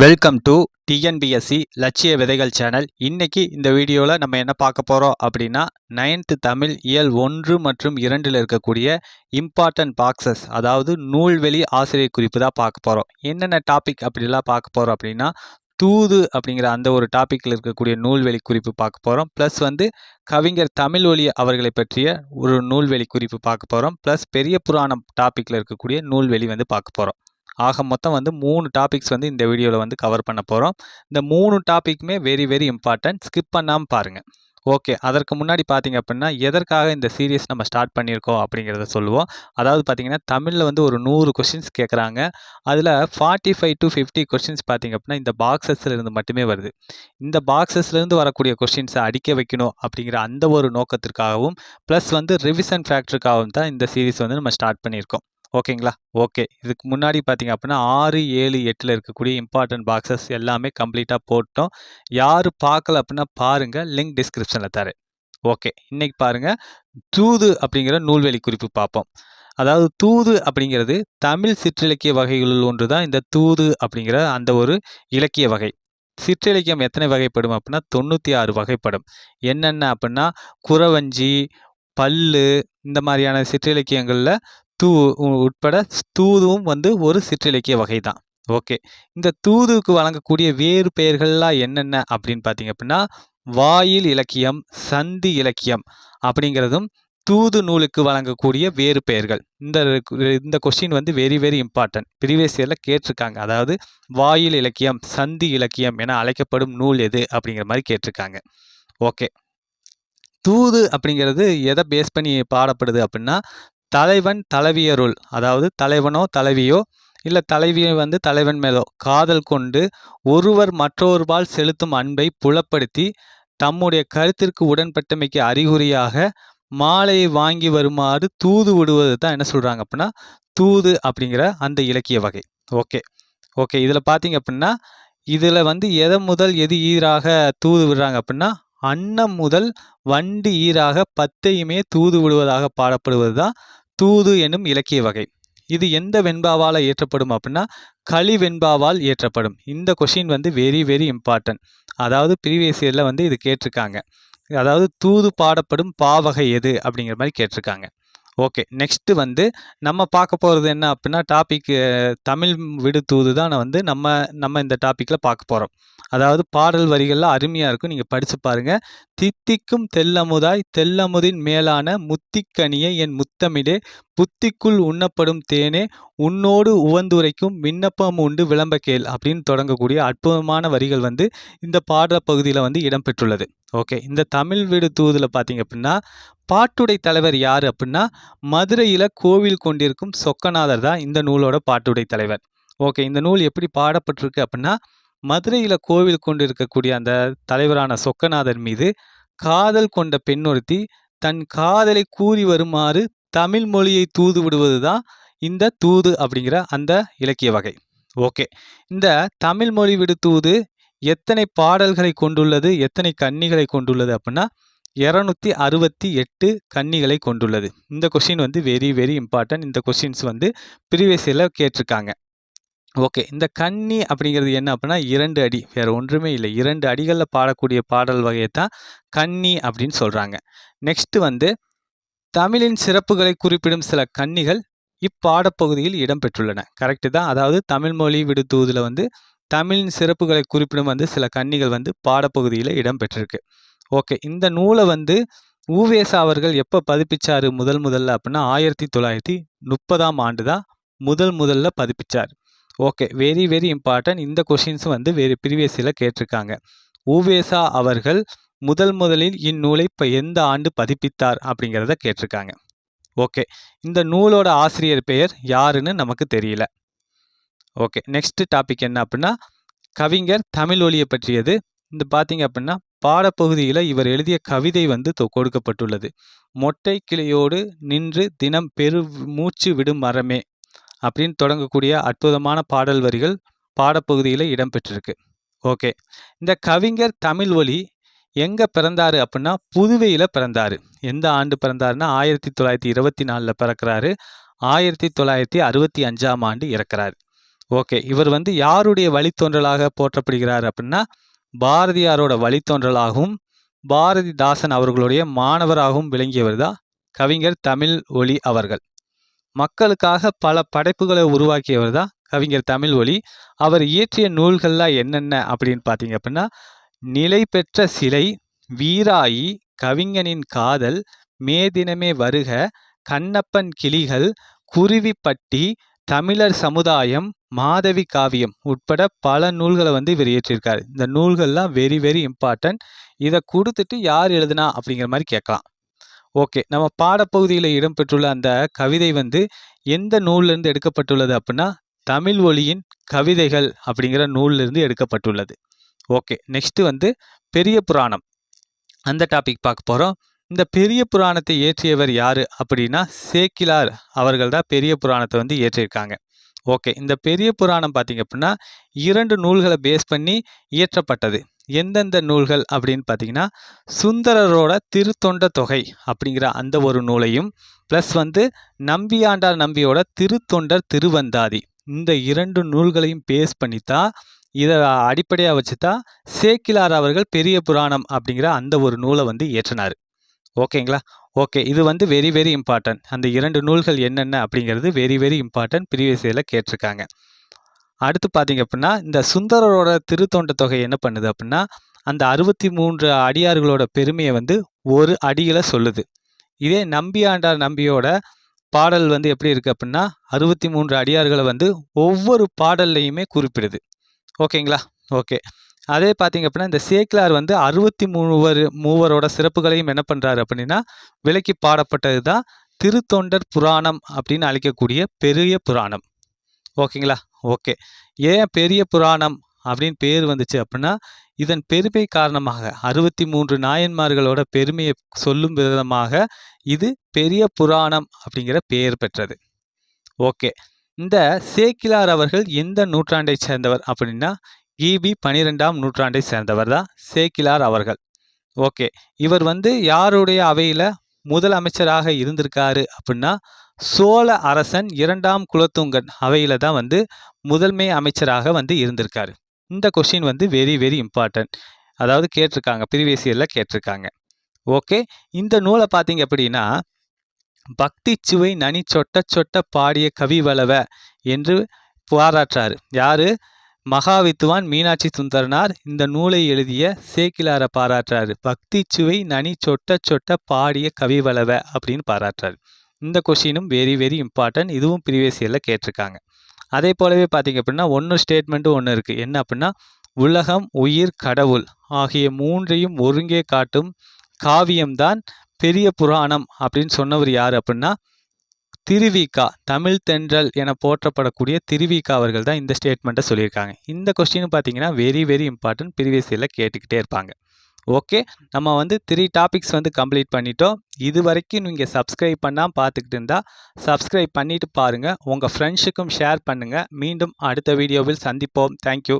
Welcome to TNPSC லட்சிய விதைகள் channel. இன்னைக்கு இந்த வீடியோவில் நம்ம என்ன பார்க்க போகிறோம் அப்படின்னா 9th தமிழ் இயல் 1 மற்றும் 2ல் இருக்கக்கூடிய இம்பார்ட்டன்ட் பாக்ஸஸ், அதாவது நூல்வெளி ஆசிரியர் குறிப்பு தான் பார்க்க போகிறோம். என்னென்ன டாபிக் அப்படிலாம் பார்க்க போகிறோம் அப்படின்னா, தூது அப்படிங்கிற அந்த ஒரு டாப்பிக்கில் இருக்கக்கூடிய நூல்வெளி குறிப்பு பார்க்க போகிறோம். ப்ளஸ் கவிஞர் தமிழொலி அவர்களை பற்றிய ஒரு நூல்வெளி குறிப்பு பார்க்க போகிறோம். ப்ளஸ் பெரிய புராணம் டாப்பிக்கில் இருக்கக்கூடிய நூல்வெளி பார்க்க போகிறோம். ஆக மொத்தம் 3 டாபிக்ஸ் இந்த வீடியோவில் கவர் பண்ண போகிறோம். இந்த 3 டாபிக்குமே வெரி இம்பார்ட்டன்ட், ஸ்கிப் பண்ணாமல் பாருங்கள். ஓகே, அதற்கு முன்னாடி பார்த்தீங்க அப்படின்னா எதற்காக இந்த சீரியஸ் நம்ம ஸ்டார்ட் பண்ணியிருக்கோம் அப்படிங்கிறத சொல்லுவோம். அதாவது பார்த்தீங்கன்னா தமிழில் ஒரு 100 கொஷின்ஸ் கேட்குறாங்க. அதில் 45 to 50 கொஷின்ஸ் பார்த்தீங்க அப்படின்னா இந்த பாக்ஸஸில் இருந்து மட்டுமே வருது. இந்த பாக்ஸஸ்லேருந்து வரக்கூடிய கொஷின்ஸை அடிக்க வைக்கணும் அப்படிங்கிற அந்த ஒரு நோக்கத்திற்காகவும் ப்ளஸ் ரிவிஷன் ஃபேக்டருக்காகவும் தான் இந்த சீரிஸ் நம்ம ஸ்டார்ட் பண்ணியிருக்கோம். ஓகேங்களா? ஓகே, இதுக்கு முன்னாடி பார்த்தீங்க அப்படின்னா 6, 7, 8ல் இருக்கக்கூடிய இம்பார்ட்டன்ட் பாக்ஸஸ் எல்லாமே கம்ப்ளீட்டாக போட்டோம். யார் பார்க்கல அப்படின்னா பாருங்கள், லிங்க் டிஸ்கிரிப்ஷனில் தரேன். ஓகே, இன்னைக்கு பாருங்கள், தூது அப்படிங்கிற நூல்வெளி குறிப்பு பார்ப்போம். அதாவது தூது அப்படிங்கிறது தமிழ் சிற்றிலக்கிய வகைகளில் ஒன்று தான் இந்த தூது அப்படிங்கிற அந்த ஒரு இலக்கிய வகை. சிற்றிலக்கியம் எத்தனை வகைப்படும் அப்படின்னா 96 வகைப்படும். என்னென்ன அப்படின்னா குறவஞ்சி, பல்லு, இந்த மாதிரியான சிற்றிலக்கியங்களில் உட்பட தூதுவும் ஒரு சிற்றிலக்கிய வகை தான். ஓகே, இந்த தூதுக்கு வழங்கக்கூடிய வேறு பெயர்கள்லாம் என்னென்ன அப்படின்னு பார்த்தீங்க அப்படின்னா, வாயில் இலக்கியம், சந்தி இலக்கியம் அப்படிங்கிறதும் தூது நூலுக்கு வழங்கக்கூடிய வேறு பெயர்கள். இந்த கொஸ்டின் வெரி இம்பார்ட்டன்ட், ப்ரீவியஸ் இயரில் கேட்டிருக்காங்க. அதாவது வாயில் இலக்கியம், சந்தி இலக்கியம் என அழைக்கப்படும் நூல் எது அப்படிங்கிற மாதிரி கேட்டிருக்காங்க. ஓகே, தூது அப்படிங்கிறது எதை பேஸ் பண்ணி பாடப்படுது அப்படின்னா, தலைவன் தலைவியருள், அதாவது தலைவனோ தலைவியோ இல்லை தலைவியை தலைவன் மேலோ காதல் கொண்டு ஒருவர் மற்றொருபால் செலுத்தும் அன்பை புலப்படுத்தி தம்முடைய கருத்திற்கு உடன்பட்டமைக்கு அறிகுறியாக மாலையை வாங்கி வருமாறு தூது விடுவது தான் என்ன சொல்கிறாங்க அப்படின்னா தூது அப்படிங்கிற அந்த இலக்கிய வகை. ஓகே ஓகே இதில் பார்த்தீங்க அப்படின்னா இதில் எதை முதல் எது ஈராக தூது விடுறாங்க அப்படின்னா, அன்னம் முதல் வண்டி ஈராக 10ஐயுமே தூது விடுவதாக பாடப்படுவது தான் தூது என்னும் இலக்கிய வகை. இது எந்த வெண்பாவால் ஏற்றப்படும் அப்படின்னா களி வெண்பாவால் ஏற்றப்படும். இந்த கொஷின் வெரி இம்பார்ட்டன்ட். அதாவது ப்ரீவியஸ் இயரில் இது கேட்டிருக்காங்க. அதாவது தூது பாடப்படும் பாவகை எது அப்படிங்கிற மாதிரி கேட்டிருக்காங்க. ஓகே, நெக்ஸ்ட்டு நம்ம பார்க்க போகிறது என்ன அப்படின்னா டாபிக் தமிழ் விடு தூது தான் நம்ம இந்த டாப்பிக்கில் பார்க்க போகிறோம். அதாவது பாடல் வரிகள்லாம் அருமையாக இருக்கும், நீங்கள் படித்து பாருங்கள். தித்திக்கும் தெல்லமுதாய் தெல்லமுதின் மேலான முத்திக்கனியே என் முத்தமிழே புத்திக்குள் உண்ணப்படும் தேனே உன்னோடு உவந்துரைக்கும் விண்ணப்பம் உண்டு விளம்ப கேள் அப்படின்னு தொடங்கக்கூடிய அற்புதமான வரிகள் இந்த பாடல் பகுதியில் இடம்பெற்றுள்ளது. ஓகே, இந்த தமிழ் வீடு தூதில் பார்த்தீங்க அப்படின்னா பாட்டுடை தலைவர் யார் அப்படின்னா மதுரையில் கோவில் கொண்டிருக்கும் சொக்கநாதர் தான் இந்த நூலோட பாட்டுடை தலைவர். ஓகே, இந்த நூல் எப்படி பாடப்பட்டிருக்கு அப்படின்னா, மதுரையில் கோவில் கொண்டிருக்கக்கூடிய அந்த தலைவரான சொக்கநாதர் மீது காதல் கொண்ட பெண்ணொருத்தி தன் காதலை கூறி வருமாறு தமிழ் மொழியை தூது விடுவது தான் இந்த தூது அப்படிங்கிற அந்த இலக்கிய வகை. ஓகே, இந்த தமிழ் மொழி விடு தூது எத்தனை பாடல்களை கொண்டுள்ளது, எத்தனை கன்னிகளை கொண்டுள்ளது அப்படின்னா 268 கன்னிகளை கொண்டுள்ளது. இந்த கொஷின் வெரி இம்பார்ட்டன்ட். இந்த கொஷின்ஸ் ப்ரீவியஸ் இயரில் கேட்டிருக்காங்க. ஓகே, இந்த கன்னி அப்படிங்கிறது என்ன அப்படின்னா 2 அடி, வேறு ஒன்றுமே இல்லை. 2 அடிகளில் பாடக்கூடிய பாடல் வகையை தான் கன்னி அப்படின்னு சொல்கிறாங்க. நெக்ஸ்ட்டு தமிழின் சிறப்புகளை குறிப்பிடும் சில கன்னிகள் இப்பாடப்பகுதியில் இடம்பெற்றுள்ளன. கரெக்டு தான். அதாவது தமிழ் மொழி விடுதூதில் தமிழின் சிறப்புகளை குறிப்பிடும் சில கன்னிகள் பாடப்பகுதியில் இடம்பெற்றிருக்கு. ஓகே, இந்த நூலை உவேசா அவர்கள் எப்போ பதிப்பிச்சார் முதல்ல அப்படின்னா 1930ஆம் ஆண்டு தான் முதல்ல பதிப்பிச்சார். Okay, very important. இந்த கொஷின்ஸும் வேறு ப்ரீவியஸில் கேட்டிருக்காங்க. உவேசா அவர்கள் முதலில் இந்நூலை இப்போ எந்த ஆண்டு பதிப்பித்தார் அப்படிங்கிறத கேட்டிருக்காங்க. ஓகே, இந்த நூலோட ஆசிரியர் பெயர் யாருன்னு நமக்கு தெரியல. ஓகே, நெக்ஸ்ட் டாபிக் என்ன அப்படின்னா கவிஞர் தமிழொலியை பற்றியது. இந்த பார்த்தீங்க அப்படின்னா பாடப்பகுதியில் இவர் எழுதிய கவிதை கொடுக்கப்பட்டுள்ளது. மொட்டை கிளையோடு நின்று தினம் பெரு மூச்சு விடும் மரமே அப்படின்னு தொடங்கக்கூடிய அற்புதமான பாடல் வரிகள் பாடப்பகுதியில் இடம்பெற்றிருக்கு. ஓகே, இந்த கவிஞர் தமிழொலி எங்கே பிறந்தார் அப்படின்னா புதுவையில் பிறந்தார். எந்த ஆண்டு பிறந்தாருன்னா 1924 பிறக்கிறாரு. 1965ஆம் ஆண்டு இறக்கிறார். ஓகே. இவர் வந்து யாருடைய வழித்தோன்றலாக போற்றப்படுகிறார் அப்படின்னா, பாரதியாரோட வழித்தோன்றலாகவும், பாரதிதாசன் அவர்களுடைய மாணவராகவும் விளங்கியவர் தான் கவிஞர் தமிழ்ஒளி அவர்கள். மக்களுக்காக பல படைப்புகளை உருவாக்கியவர் தான் கவிஞர் தமிழ்ஒளி. அவர் இயற்றிய நூல்கள்லாம் என்னென்ன அப்படின்னு பார்த்தீங்க அப்படின்னா, நிலை பெற்ற சிலை, வீராயி, கவிஞனின் காதல், மேதினமே வருக, கண்ணப்பன் கிளிகள், குருவிப்பட்டி, தமிழர் சமுதாயம், மாதவி காவியம் உட்பட பல நூல்களை வந்து இவர் இயற்றியிருக்காரு. இந்த நூல்கள்லாம் வெரி வெரி இம்பார்ட்டன்ட். இதை கொடுத்துட்டு யார் எழுதுனா அப்படிங்கிற மாதிரி கேட்கலாம். ஓகே, நம்ம பாடப்பகுதியில் இடம்பெற்றுள்ள அந்த கவிதை வந்து எந்த நூல்லேருந்து எடுக்கப்பட்டுள்ளது அப்படின்னா, தமிழ்ஒலியின் கவிதைகள் அப்படிங்கிற நூல்லேருந்து எடுக்கப்பட்டுள்ளது. ஓகே, நெக்ஸ்ட் வந்து பெரிய புராணம், அந்த டாபிக் பார்க்க போகிறோம். இந்த பெரிய புராணத்தை இயற்றியவர் யார் அப்படின்னா, சேக்கிலார் அவர்கள் தான் பெரிய புராணத்தை வந்து இயற்றியிருக்காங்க. ஓகே, இந்த பெரிய புராணம் பார்த்தீங்க அப்படின்னா 2 நூல்களை பேஸ் பண்ணி இயற்றப்பட்டது. எந்தெந்த நூல்கள் அப்படின்னு பார்த்தீங்கன்னா, சுந்தரரோட திருத்தொண்ட தொகை அப்படிங்கிற அந்த ஒரு நூலையும், ப்ளஸ் வந்து நம்பியாண்டார் நம்பியோட திருத்தொண்டர் திருவந்தாதி, இந்த 2 நூல்களையும் பேஸ் பண்ணி தான், இதை அடிப்படையாக வச்சு தான் சேக்கிலார் அவர்கள் பெரிய புராணம் அப்படிங்கிற அந்த ஒரு நூலை வந்து இயற்றினார். ஓகேங்களா? ஓகே, இது வந்து வெரி வெரி இம்பார்ட்டன்ட். அந்த 2 நூல்கள் என்னென்ன அப்படிங்கிறது வெரி வெரி இம்பார்ட்டன்ட். ப்ரீவியஸ் இயரில் கேட்டிருக்காங்க. அடுத்து பார்த்தீங்க அப்படின்னா, இந்த சுந்தரரோட திருத்தொண்ட தொகை என்ன பண்ணுது அப்படின்னா, அந்த 63 அடியார்களோட பெருமையை வந்து ஒரு அடியில் சொல்லுது. இதே நம்பியாண்டார் நம்பியோட பாடல் வந்து எப்படி இருக்குது அப்படின்னா, 63 அடியார்களை வந்து ஒவ்வொரு பாடல்லையுமே குறிப்பிடுது. ஓகேங்களா? ஓகே. அதே பார்த்தீங்க அப்படின்னா, இந்த சேக்கிலார் வந்து 63 மூவரோட சிறப்புகளையும் என்ன பண்ணுறாரு அப்படின்னா, விளக்கி பாடப்பட்டது தான் திருத்தொண்டர் புராணம் அப்படின்னு அழைக்கக்கூடிய பெரிய புராணம். ஓகேங்களா? ஓகே. ஏன் பெரிய புராணம் அப்படின்னு பேர் வந்துச்சு அப்படின்னா, இதன் பெருமை காரணமாக 63 நாயன்மார்களோட பெருமையை சொல்லும் விதமாக இது பெரிய புராணம் அப்படிங்கிற பெயர் பெற்றது. ஓகே, இந்த சேக்கிலார் அவர்கள் எந்த நூற்றாண்டை சேர்ந்தவர் அப்படின்னா, கிபி 12ஆம் நூற்றாண்டை சேர்ந்தவர் தான் சேக்கிலார் அவர்கள். ஓகே, இவர் வந்து யாருடைய அவையில் முதலமைச்சராக இருந்திருக்காரு அப்படின்னா, சோழ அரசன் 2ஆம் குலோத்துங்கன் அவையில் தான் வந்து முதன்மை அமைச்சராக வந்து இருந்திருக்காரு. இந்த கொஸ்டின் வந்து வெரி வெரி இம்பார்ட்டன்ட். அதாவது கேட்டிருக்காங்க, ப்ரீவியஸ் இயரில் கேட்டிருக்காங்க. ஓகே, இந்த நூலை பார்த்தீங்க அப்படின்னா, பக்தி சுவை நனி சொட்ட சொட்ட பாடிய கவிவளவ என்று பாராட்டுறாரு. யாரு? மகாவித்துவான் மீனாட்சி சுந்தரனார் இந்த நூலை எழுதிய சேக்கிலாரை பாராட்டுறாரு. பக்தி சுவை நனி சொட்ட சொட்ட பாடிய கவிவளவ அப்படின்னு பாராட்டுறாரு. இந்த கொஸ்டினும் வெரி வெரி இம்பார்ட்டன்ட். இதுவும் ப்ரீவியஸ் இயரில் கேட்டிருக்காங்க. அதே போலவே பார்த்தீங்க அப்படின்னா ஒன்று ஸ்டேட்மெண்ட்டும் ஒன்று இருக்குது. என்ன அப்படின்னா, உலகம் உயிர் கடவுள் ஆகிய 3ஐயும் ஒருங்கே காட்டும் காவியம்தான் பெரிய புராணம் அப்படின்னு சொன்னவர் யார் அப்படின்னா, திருவிகா, தமிழ் தென்றல் என போற்றப்படக்கூடிய திருவிகா அவர்கள் தான் இந்த ஸ்டேட்மெண்ட்டை சொல்லியிருக்காங்க. இந்த கொஸ்டின் பார்த்தீங்கன்னா வெரி வெரி இம்பார்ட்டன்ட். ப்ரீவியஸ் இயரில் கேட்டுக்கிட்டே இருப்பாங்க. ஓகே, நம்ம வந்து 3 டாபிக்ஸ் வந்து கம்ப்ளீட் பண்ணிட்டோம். இது வரைக்கும் நீங்கள் சப்ஸ்கிரைப் பண்ணாமல் பார்த்துக்கிட்டு இருந்தால் சப்ஸ்கிரைப் பண்ணிவிட்டு பாருங்கள். உங்கள் ஃப்ரெண்ட்ஸுக்கும் ஷேர் பண்ணுங்கள். மீண்டும் அடுத்த வீடியோவில் சந்திப்போம். தேங்க்யூ.